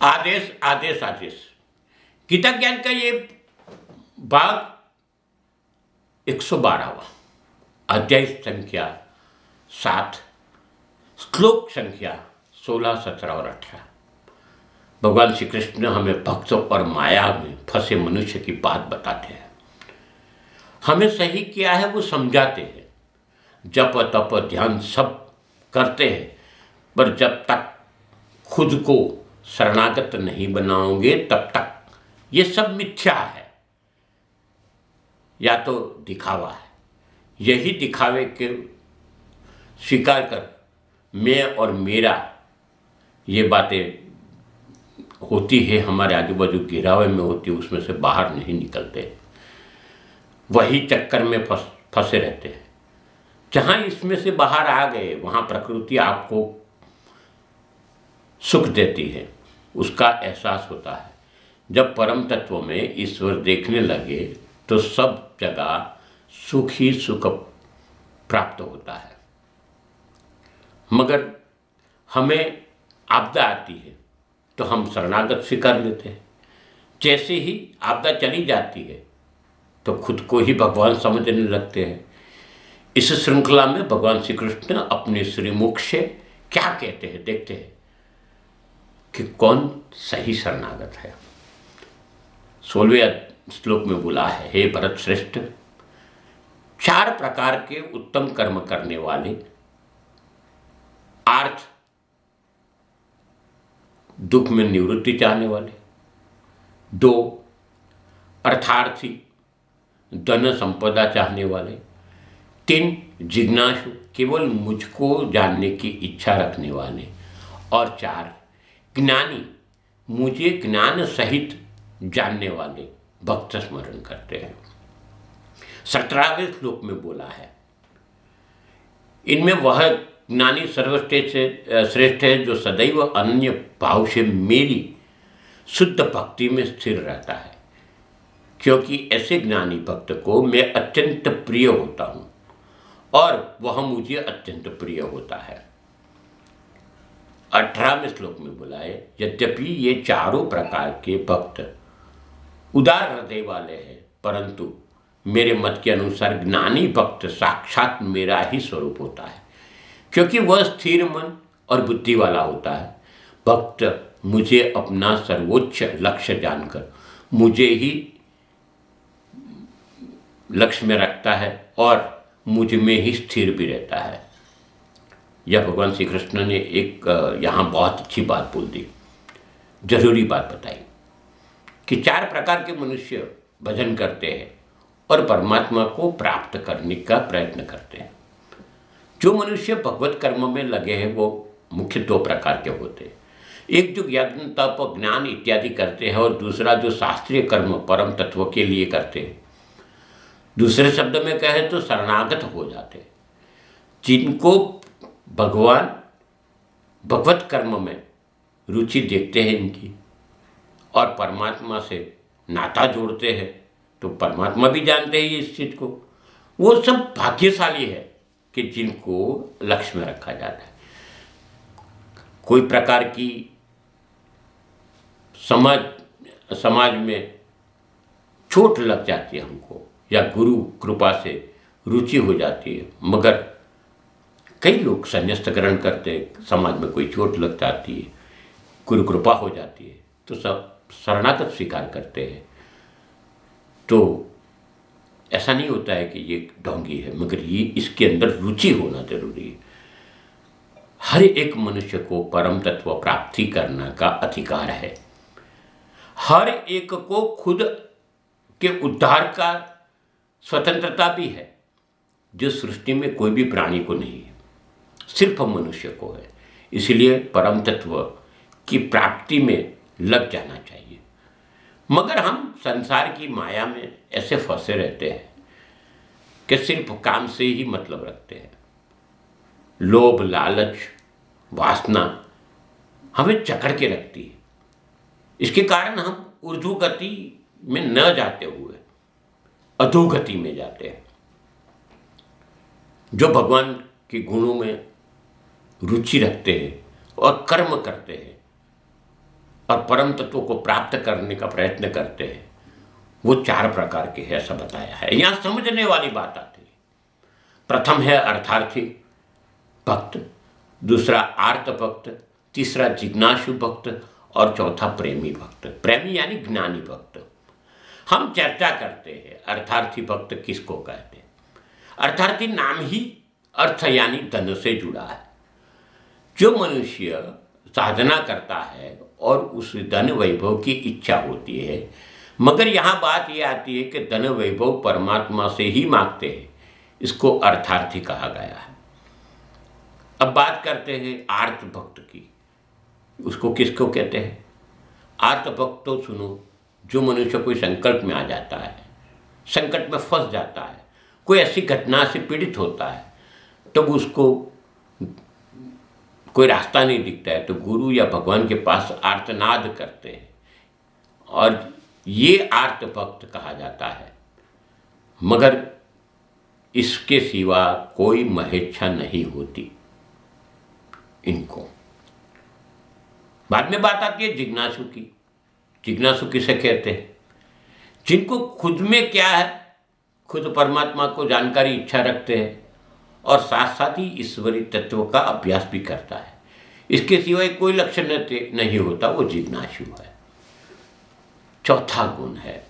आदेश आदेश आदेश। गीता ज्ञान का ये भाग 112वां, अध्याय संख्या 7, श्लोक संख्या 16, 17 और 18। भगवान श्री कृष्ण हमें भक्तों और माया में फंसे मनुष्य की बात बताते हैं। हमें सही क्या है वो समझाते हैं। जप तप ध्यान सब करते हैं, पर जब तक खुद को शरणागत नहीं बनाओगे तब तक ये सब मिथ्या है, या तो दिखावा है। यही दिखावे के स्वीकार कर मैं और मेरा ये बातें होती है, हमारे आजू बाजू गिरावे में होती है, उसमें से बाहर नहीं निकलते, वही चक्कर में फंसे रहते हैं। जहाँ इसमें से बाहर आ गए वहाँ प्रकृति आपको सुख देती है, उसका एहसास होता है। जब परम तत्व में ईश्वर देखने लगे तो सब जगह सुख ही सुख प्राप्त होता है। मगर हमें आपदा आती है तो हम शरणागत स्वीकार लेते हैं। जैसे ही आपदा चली जाती है तो खुद को ही भगवान समझने लगते हैं। इस श्रृंखला में भगवान श्री कृष्ण अपने श्रीमुख से क्या कहते हैं, देखते हैं कि कौन सही शरणागत है। 16वें श्लोक में बोला है, हे भरत श्रेष्ठ, 4 प्रकार के उत्तम कर्म करने वाले, आर्थ दुख में निवृत्ति चाहने वाले, 2 अर्थार्थी धन संपदा चाहने वाले, 3 जिज्ञासु केवल मुझको जानने की इच्छा रखने वाले, और 4 ज्ञानी मुझे ज्ञान सहित जानने वाले भक्त स्मरण करते हैं। 17वें श्लोक में बोला है, इनमें वह ज्ञानी सर्वश्रेष्ठ है जो सदैव अनन्य भाव से मेरी शुद्ध भक्ति में स्थिर रहता है, क्योंकि ऐसे ज्ञानी भक्त को मैं अत्यंत प्रिय होता हूँ और वह मुझे अत्यंत प्रिय होता है। 18वें श्लोक में बोला है, यद्यपि ये चारों प्रकार के भक्त उदार हृदय वाले हैं, परंतु मेरे मत के अनुसार ज्ञानी भक्त साक्षात मेरा ही स्वरूप होता है, क्योंकि वह स्थिर मन और बुद्धि वाला होता है। भक्त मुझे अपना सर्वोच्च लक्ष्य जानकर मुझे ही लक्ष्य में रखता है और मुझ में ही स्थिर भी रहता है। यह भगवान श्री कृष्ण ने एक यहाँ बहुत अच्छी बात बोल दी, जरूरी बात बताई कि 4 प्रकार के मनुष्य भजन करते हैं और परमात्मा को प्राप्त करने का प्रयत्न करते हैं। जो मनुष्य भगवत कर्म में लगे हैं वो मुख्य 2 प्रकार के होते हैं। एक जो यज्ञ तप ज्ञान इत्यादि करते हैं और दूसरा जो शास्त्रीय कर्म परम तत्व के लिए करते हैं। दूसरे शब्द में कहें तो शरणागत हो जाते हैं, जिनको भगवान भगवत कर्म में रुचि देखते हैं इनकी और परमात्मा से नाता जोड़ते हैं, तो परमात्मा भी जानते हैं इस चीज़ को। वो सब भाग्यशाली है कि जिनको लक्ष्य में रखा जाता है। कोई प्रकार की समाज में चोट लग जाती है हमको, या गुरु कृपा से रुचि हो जाती है, मगर कई लोग संन्यास ग्रहण करते हैं, समाज में कोई चोट लग जाती है, गुरु कृपा हो जाती है तो सब शरणागत स्वीकार करते हैं। तो ऐसा नहीं होता है कि ये ढोंगी है, मगर ये इसके अंदर रुचि होना जरूरी है। हर एक मनुष्य को परम तत्व प्राप्ति करने का अधिकार है। हर एक को खुद के उद्धार का स्वतंत्रता भी है, जो सृष्टि में कोई भी प्राणी को नहीं है, सिर्फ मनुष्य को है। इसलिए परम तत्व की प्राप्ति में लग जाना चाहिए। मगर हम संसार की माया में ऐसे फंसे रहते हैं कि सिर्फ काम से ही मतलब रखते हैं। लोभ लालच वासना हमें जकड़ के रखती है। इसके कारण हम ऊर्ध्व गति में न जाते हुए अधोगति में जाते हैं। जो भगवान के गुणों में रुचि रखते हैं और कर्म करते हैं, और परम तत्व को प्राप्त करने का प्रयत्न करते हैं, वो 4 प्रकार के हैं, ऐसा बताया है। यहाँ समझने वाली बात आती है। प्रथम है अर्थार्थी भक्त, दूसरा आर्त भक्त, तीसरा जिज्ञासु भक्त और चौथा प्रेमी भक्त। प्रेमी यानी ज्ञानी भक्त। हम चर्चा करते हैं अर्थार्थी भक्त किसको कहते हैं। अर्थार्थी नाम ही अर्थ यानी धन से जुड़ा है। जो मनुष्य साधना करता है और उस धन वैभव की इच्छा होती है, मगर यहाँ बात ये आती है कि धन वैभव परमात्मा से ही मांगते हैं, इसको अर्थार्थी कहा गया है। अब बात करते हैं आर्त भक्त की। उसको किसको कहते हैं? आर्त भक्त तो सुनो, जो मनुष्य कोई संकट में आ जाता है, संकट में फंस जाता है, कोई ऐसी घटना से पीड़ित होता है, तब तो उसको कोई रास्ता नहीं दिखता है तो गुरु या भगवान के पास आर्तनाद करते हैं और ये आर्त भक्त कहा जाता है। मगर इसके सिवा कोई महेच्छा नहीं होती इनको। बाद में बात आती है जिज्ञासु की। जिज्ञासु किसे कहते हैं? जिनको खुद में क्या है, खुद परमात्मा को जानकारी इच्छा रखते हैं और साथ साथ ही ईश्वरी तत्व का अभ्यास भी करता है। इसके सिवाय कोई लक्षण नहीं होता, वो जिज्ञासु है। चौथा गुण है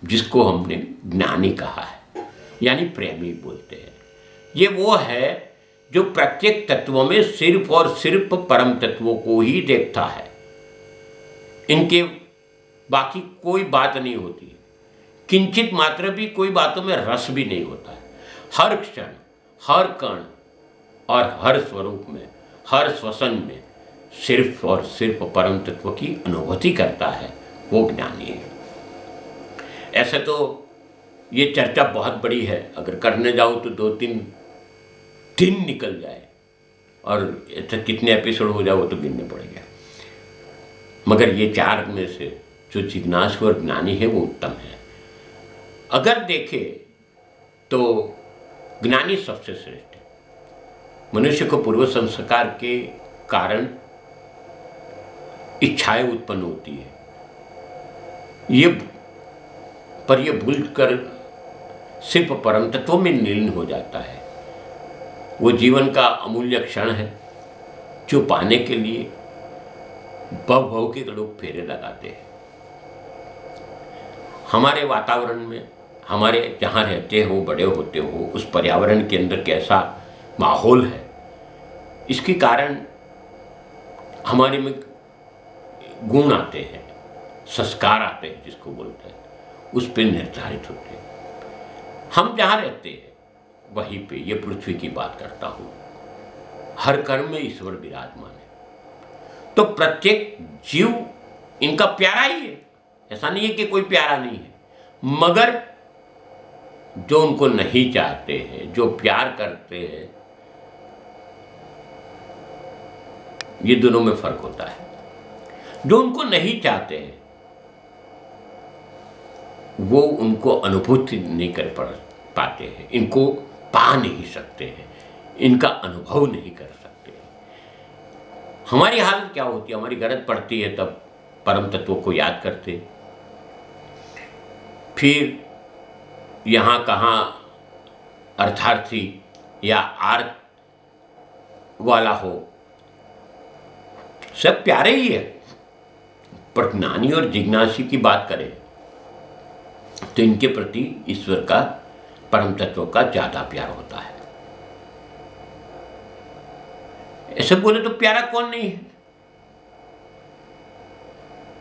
जिसको हमने ज्ञानी कहा है, यानी प्रेमी बोलते हैं। ये वो है जो प्रत्येक तत्वों में सिर्फ और सिर्फ परम तत्वों को ही देखता है। इनके बाकी कोई बात नहीं होती, किंचित मात्र भी कोई बातों में रस भी नहीं होता है। हर क्षण, हर कण और हर स्वरूप में, हर श्वसन में सिर्फ और सिर्फ परम तत्व की अनुभूति करता है, वो ज्ञानी है। ऐसे तो ये चर्चा बहुत बड़ी है, अगर करने जाओ तो 2-3 दिन निकल जाए और ऐसे कितने एपिसोड हो जाए वो तो गिनने पड़ेगा। मगर ये 4 में से जो जिज्ञासु और ज्ञानी है वो उत्तम है। अगर देखें तो ज्ञानी सबसे श्रेष्ठ है। मनुष्य को पूर्व संस्कार के कारण इच्छाएं उत्पन्न होती है, ये भूल कर सिर्फ परम तत्व में लीन हो जाता है। वो जीवन का अमूल्य क्षण है जो पाने के लिए भव के लोग फेरे लगाते हैं। हमारे वातावरण में, हमारे जहाँ रहते हो, बड़े होते हो, उस पर्यावरण के अंदर कैसा माहौल है, इसके कारण हमारे में गुण आते हैं, संस्कार आते हैं, जिसको बोलते हैं, उस पर निर्धारित होते हैं। हम जहाँ रहते हैं वहीं पे, ये पृथ्वी की बात करता हूँ, हर कर्म में ईश्वर विराजमान है। तो प्रत्येक जीव इनका प्यारा ही है, ऐसा नहीं है कि कोई प्यारा नहीं है। मगर जो उनको नहीं चाहते हैं, जो प्यार करते हैं, ये दोनों में फर्क होता है। जो उनको नहीं चाहते हैं वो उनको अनुभूति नहीं कर पाते हैं, इनको पा नहीं सकते हैं, इनका अनुभव नहीं कर सकते। हमारी हालत क्या होती है? हमारी गरज पड़ती है तब परम तत्व को याद करते, फिर यहाँ कहाँ अर्थार्थी या आर्त वाला हो, सब प्यारे ही है। पर ज्ञानी और जिज्ञासी की बात करें तो इनके प्रति ईश्वर का, परम तत्व का ज्यादा प्यार होता है। ऐसे बोले तो प्यारा कौन नहीं है?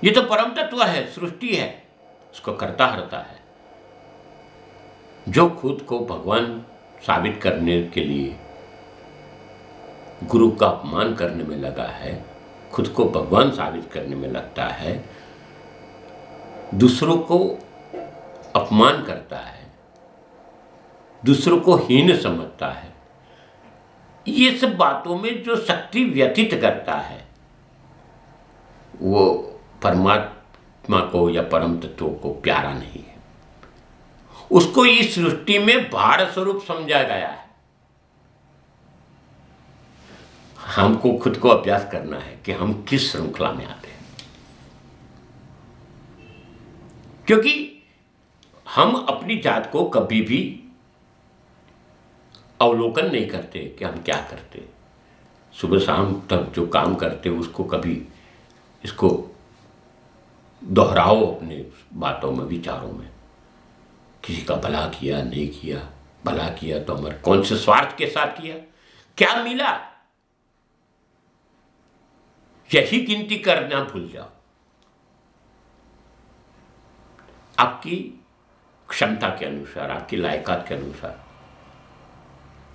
ये तो परम तत्व है, सृष्टि है, उसको करता हरता है। जो खुद को भगवान साबित करने के लिए गुरु का अपमान करने में लगा है, खुद को भगवान साबित करने में लगता है, दूसरों को अपमान करता है, दूसरों को हीन समझता है, ये सब बातों में जो शक्ति व्यतीत करता है, वो परमात्मा को या परम तत्व को प्यारा नहीं है। उसको इस सृष्टि में भार स्वरूप समझा गया है। हमको खुद को अभ्यास करना है कि हम किस श्रृंखला में आते हैं। क्योंकि हम अपनी जात को कभी भी अवलोकन नहीं करते कि हम क्या करते। सुबह शाम तक जो काम करते उसको कभी इसको दोहराओ अपने बातों में, विचारों में। किसी का भला किया, नहीं किया, भला किया तो हमारे कौन से स्वार्थ के साथ किया, क्या मिला, यही गिनती करना भूल जाओ। आपकी क्षमता के अनुसार, आपकी लायकात के अनुसार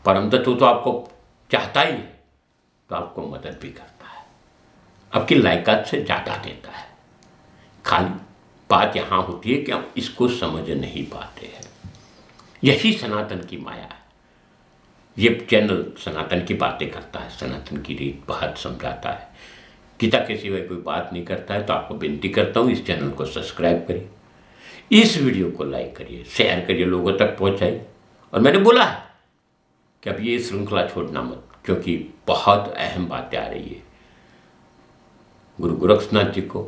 परम तत्व तो आपको चाहता ही है, तो आपको मदद भी करता है, आपकी लायकात से ज्यादा देता है। खाली बात यहां होती है कि हम इसको समझ नहीं पाते हैं। यही सनातन की माया है। ये चैनल सनातन की बातें करता है, सनातन की रीत बात समझाता है, गीता के सिवाय कोई बात नहीं करता है। तो आपको विनती करता हूं, इस चैनल को सब्सक्राइब करिए, इस वीडियो को लाइक करिए, शेयर करिए, लोगों तक पहुंचाइए। और मैंने बोला है कि अब ये श्रृंखला छोड़ना मत, क्योंकि बहुत अहम बातें आ रही है। गुरु गोरक्षनाथ जी को,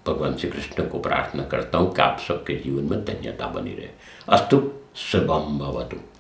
भगवान श्री कृष्ण को प्रार्थना करता हूं कि आप सबके जीवन में धन्यता बनी रहे। अस्तु, शुभम भवतु।